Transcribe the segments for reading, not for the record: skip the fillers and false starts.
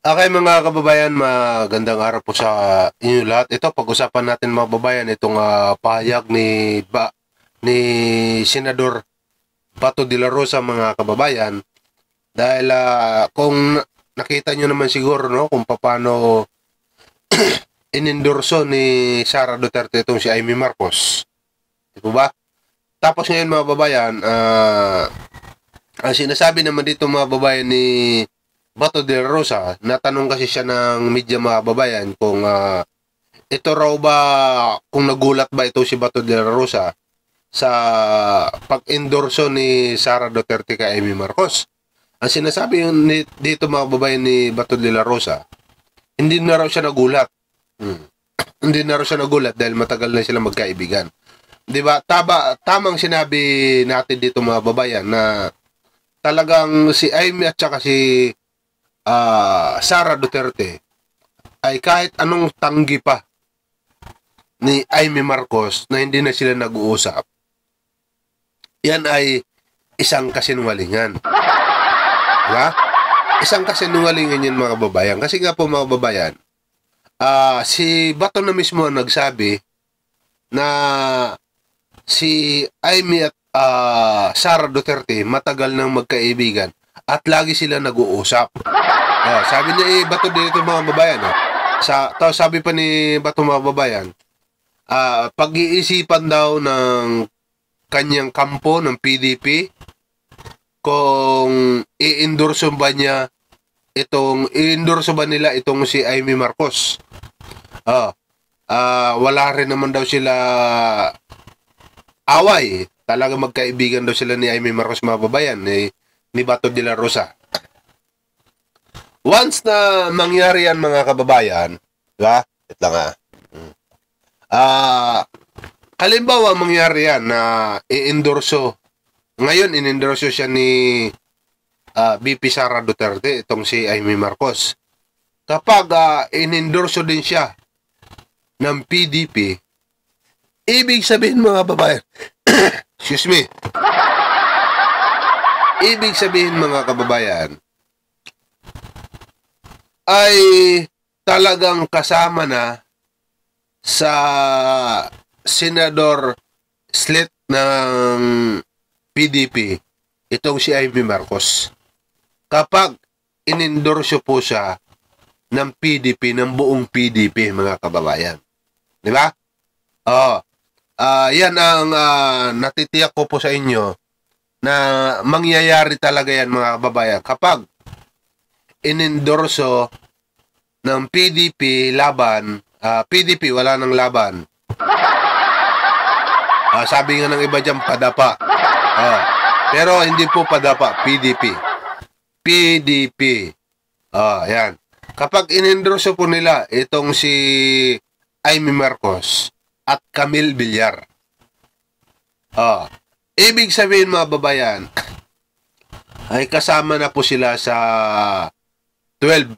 Okay mga kababayan, magandang araw po sa inyo lahat. Ito, pag-usapan natin mga kababayan itong pahayag ni Senador Bato de la Rosa mga kababayan. Dahil kung nakita nyo naman siguro no, kung paano inendorso ni Sara Duterte itong si Amy Marcos. Di po ba? Tapos ngayon mga kababayan, ang sinasabi naman dito mga kababayan ni Bato de la Rosa, natanong kasi siya ng media mga kababayan kung ito raw ba, kung nagulat ba ito si Bato de la Rosa sa pag-endorso ni Sara Duterte kay Amy Marcos. Ang sinasabi dito mga kababayan ni Bato de la Rosa, hindi na raw siya nagulat. Hindi na raw siya nagulat dahil matagal na sila magkaibigan. Di ba? Tamang sinabi natin dito mga kababayan na talagang si Amy at saka si Sara Duterte ay kahit anong tanggi pa ni Amy Marcos na hindi na sila nag-uusap, yan ay isang kasinungalingan. Diba? Isang kasinungalingan yan mga kababayan. Kasi nga po mga kababayan, si Bato na mismo ang nagsabi na si Amy at Sara Duterte matagal nang magkaibigan at lagi sila nag-uusap. Sabi niya Bato dito mga babayan. Sabi pa ni Bato mga babayan, pag-iisipan daw ng kanyang kampo ng PDP kung i-endorso ba nila itong si Amy Marcos. Wala rin naman daw sila away. Talaga magkaibigan daw sila ni Amy Marcos mga babayan ni Bato de la Rosa. Once na mangyari yan mga kababayan, diba? Ito lang halimbawa mangyari yan na i-endorso. Ngayon, in-endorso siya ni VP Sara Duterte, itong si Amy Marcos. Kapag in-endorso din siya ng PDP, ibig sabihin mga kababayan, excuse me, ibig sabihin mga kababayan, ay talagang kasama na sa senador slate ng PDP itong si Amy Marcos. Kapag inendorso po siya ng PDP, ng buong PDP mga kababayan. Di ba? Yan ang natitiyak ko po sa inyo na mangyayari talaga yan mga kababayan kapag inendorso ng PDP laban, PDP wala nang laban. Sabi nga ng iba dyan, padapa. Pero hindi po padapa, PDP. PDP. Yan. Kapag inendorso po nila itong si Amy Marcos at Camille Villar, ibig sabihin mga babayan, ay kasama na po sila sa 12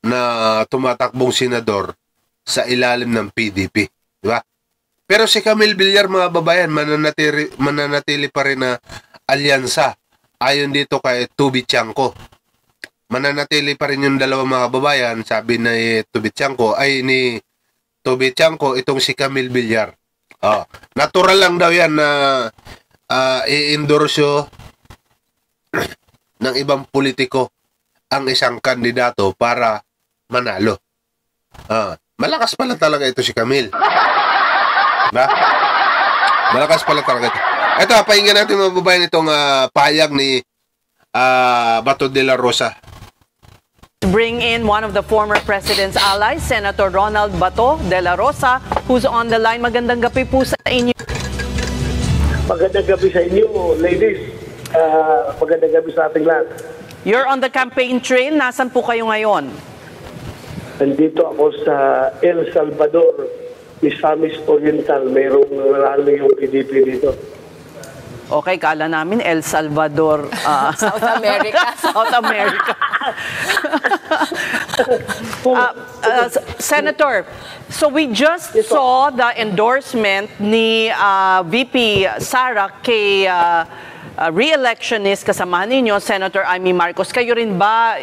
na tumatakbong senador sa ilalim ng PDP. Diba? Pero si Camille Villar mga babayan, mananatili pa rin na alyansa ayon dito kay Tubi Tiangco. Mananatili pa rin yung dalawa mga babayan, sabi ni Tubi Tiangco, itong si Camille Villar. Natural lang daw yan na i-endorso ng ibang politiko ang isang kandidato para manalo. Malakas pala talaga ito si Camille. Diba? Malakas pala talaga ito. Ito, pahinga natin mga babayan itong pahayag ni Bato de la Rosa. Bring in one of the former president's allies, Senator Ronald Bato de la Rosa, who's on the line. Magandang gabi po sa inyo. Magandang gabi sa inyo, ladies. Magandang gabi sa ating lahat. You're on the campaign trail. Nasaan po kayo ngayon? Nandito ako sa El Salvador, Misamis Oriental. Mayroong rally yung PDP dito. Okay, kala namin El Salvador. South America. South America. Senator, so we just saw the endorsement ni VP Sara kay re-electionist kasama ninyo, Senator Amy Marcos. Kayo rin ba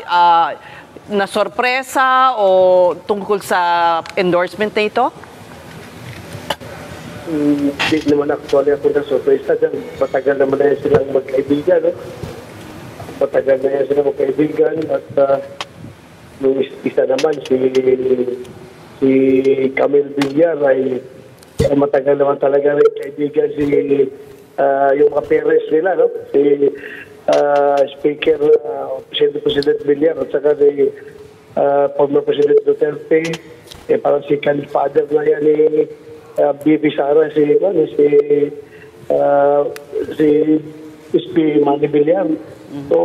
na sorpresa o tungkol sa endorsement na ito? Hindi naman actually ako na surprise dyan. Matagal naman na yan silang magkaibigan. No? Matagal na yan silang magkaibigan. At yung isa naman, si Camille Villar ay matagal naman talaga rin kaibigan yung mga parents nila. No? Si Speaker, President Villar at saka si former President Duterte. Parang si father na yan ni BP Sara, si SP Manny Villar. So,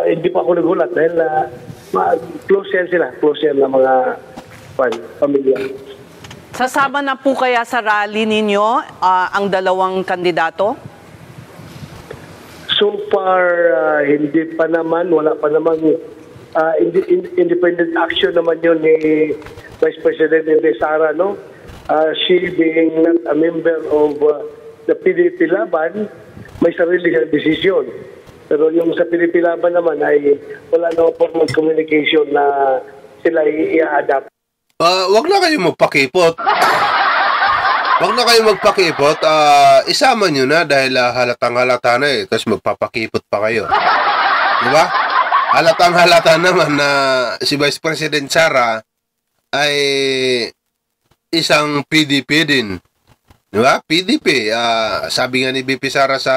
hindi pa ako nagulat dahil close yan sila. Close yan na mga pamilya. Sasama na po kaya sa rally ninyo ang dalawang kandidato? So far, hindi pa naman. Wala pa naman. Independent action naman yun ni Vice President Sara, no? She being not a member of the PDP Laban, may sarili siyang desisyon. Pero yung sa PDP Laban naman ay wala na formal communication na sila i-adapt. Wag na kayo magpakipot. Wag na kayo magpakipot. Isama nyo na dahil halatang halata na eh. Tapos magpapakipot pa kayo. Diba? Halatang halata naman na si Vice President Sara ay isang PDP din. Di ba? PDP. Sabi nga ni BP Sara sa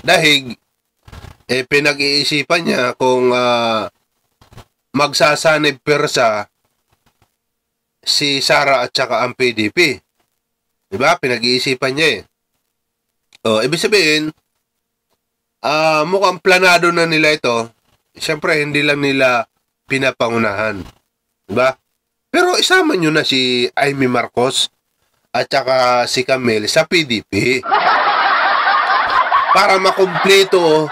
dahig, pinag-iisipan niya kung magsasanib persa si Sara at saka ang PDP. Di ba? Pinag-iisipan niya eh. Ibig sabihin, mukhang planado na nila ito. Siyempre, hindi lang nila pinapangunahan. Di ba? Pero isama nyo na si Amy Marcos at saka si Camille sa PDP. Para makumpleto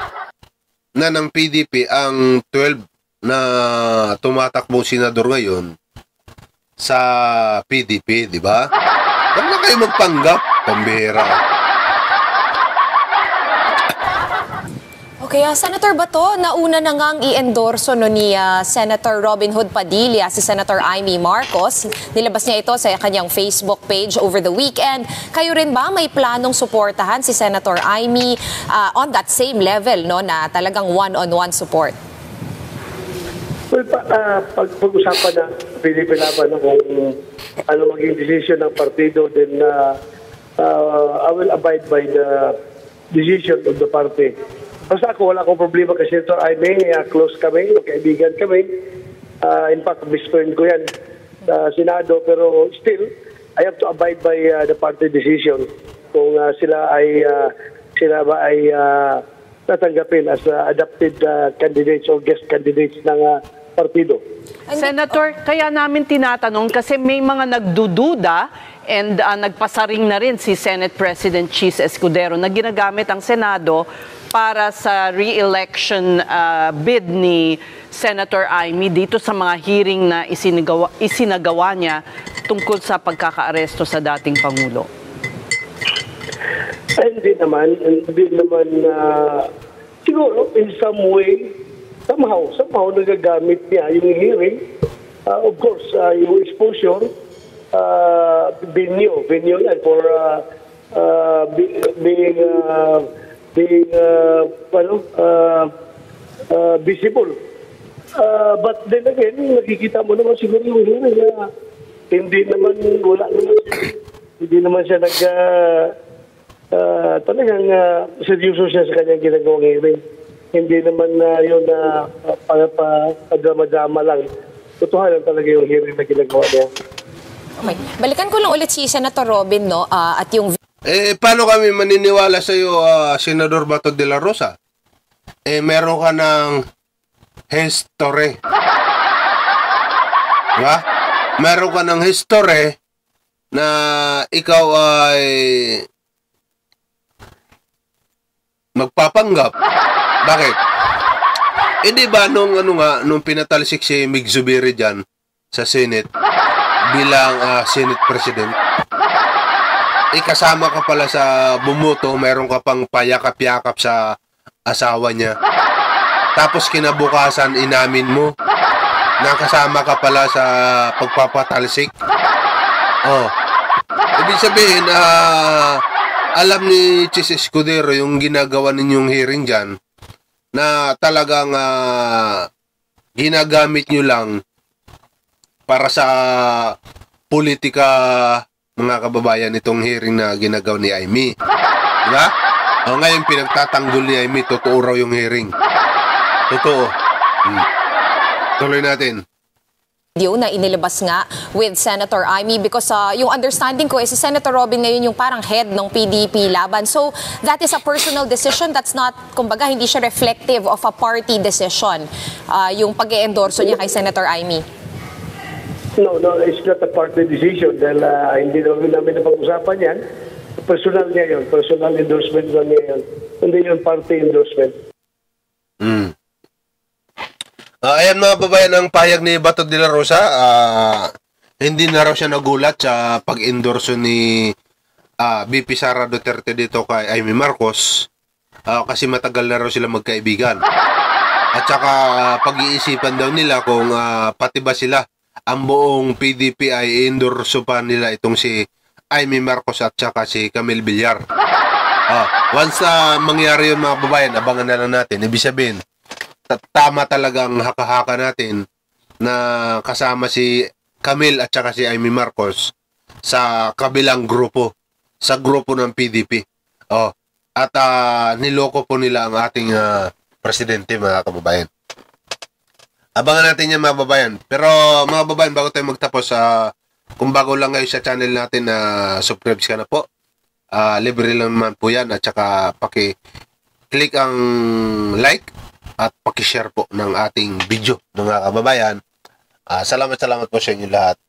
na ng PDP ang 12 na tumatakbong senador ngayon sa PDP, di ba? Huwag na kayo magpanggap, pambihira. Okay, Senator Bato, nauna na ngang i-endorso ni Senator Robin Hood Padilla si Senator Amy Marcos. Nilabas niya ito sa kanyang Facebook page over the weekend. Kayo rin ba may planong suportahan si Senator Amy on that same level, no, na talagang one-on-one support? Well, pag-usapan na PDP Laban kung ano maging decision ng partido, then I will abide by the decision of the party. Basta ako, wala akong problema kasi ito ay close kami, kaibigan kami. In fact, best friend ko yan sa Senado. Pero still, I have to abide by the party decision kung sila ba ay tatanggapin as adopted candidates or guest candidates ng partido. Senator, kaya namin tinatanong kasi may mga nagdududa and nagpasaring na rin si Senate President Chis Escudero na ginagamit ang Senado para sa re-election bid ni Senator Amy dito sa mga hearing na isinagawa niya tungkol sa pagkakaaresto sa dating Pangulo. Hindi naman siguro in some way, somehow nagagamit niya yung hearing. Of course, yung exposure, venue yan for being visible. But then again, nakikita mo naman siguro yung hearing na hindi naman siya talagang seryoso siya sa kanyang ginagawang hearing. Hindi naman yun na pagdrama-drama lang. Totohanan talaga yung hearing na ginagawa niya. Okay. Balikan ko lang ulit si Senator Robin, no? At yung paano kami maniniwala sa iyo, Senador Bato de la Rosa? Meron ka ng history. Diba? Meron ka ng history na ikaw ay magpapanggap. Bakit? Hindi ba nung pinatalsik si Mig Zubiri dyan sa Senate bilang Senate President, kasama ka pala sa bumuto, meron ka pang payakap-yakap sa asawa niya. Tapos kinabukasan, inamin mo nakasama ka pala sa pagpapatalsik. Oh. Ibig sabihin, alam ni Chis Escudero yung ginagawa ninyong hearing dyan na talagang ginagamit nyo lang para sa politika, mga kababayan, itong hearing na ginagawa ni Amy. Diba? O ngayon pinagtatanggol ni Amy, totoo raw yung hearing. Totoo. Tuloy natin. Video na inilabas nga with Senator Amy because yung understanding ko is si Senator Robin ngayon yung parang head ng PDP laban. So that is a personal decision, that's not, kumbaga, hindi siya reflective of a party decision, yung pag-e-endorso niya kay Senator Amy. No, it's not a party decision dahil hindi namin napag-usapan yan. Personal niya yun, personal endorsement lang niya yun. Hindi yun party endorsement. Ayan mga babayan, ang pahayag ni Bato de la Rosa, hindi na raw siya nagulat sa pag-endorso ni VP Sara Duterte dito kay Amy Marcos kasi matagal na raw sila magkaibigan. At saka pag-iisipan daw nila kung pati ba sila, ang buong PDP ay endorso pa nila itong si Amy Marcos at saka si Camille Villar. Once mangyari yun mga babayan, abangan na lang natin. Ibig sabihin, tama talagang haka-haka natin na kasama si Camille at saka si Amy Marcos sa kabilang grupo, sa grupo ng PDP. At niloko po nila ang ating presidente, mga kababayan. Abangan natin yan mga babayan. Pero mga babayan, bago tayo magtapos, kung bago lang ngayon sa channel natin, subscribe ka na po. Libre lang naman po yan, at saka paki-click ang like at paki-share po ng ating video, mga kababayan. Salamat po sa inyo lahat.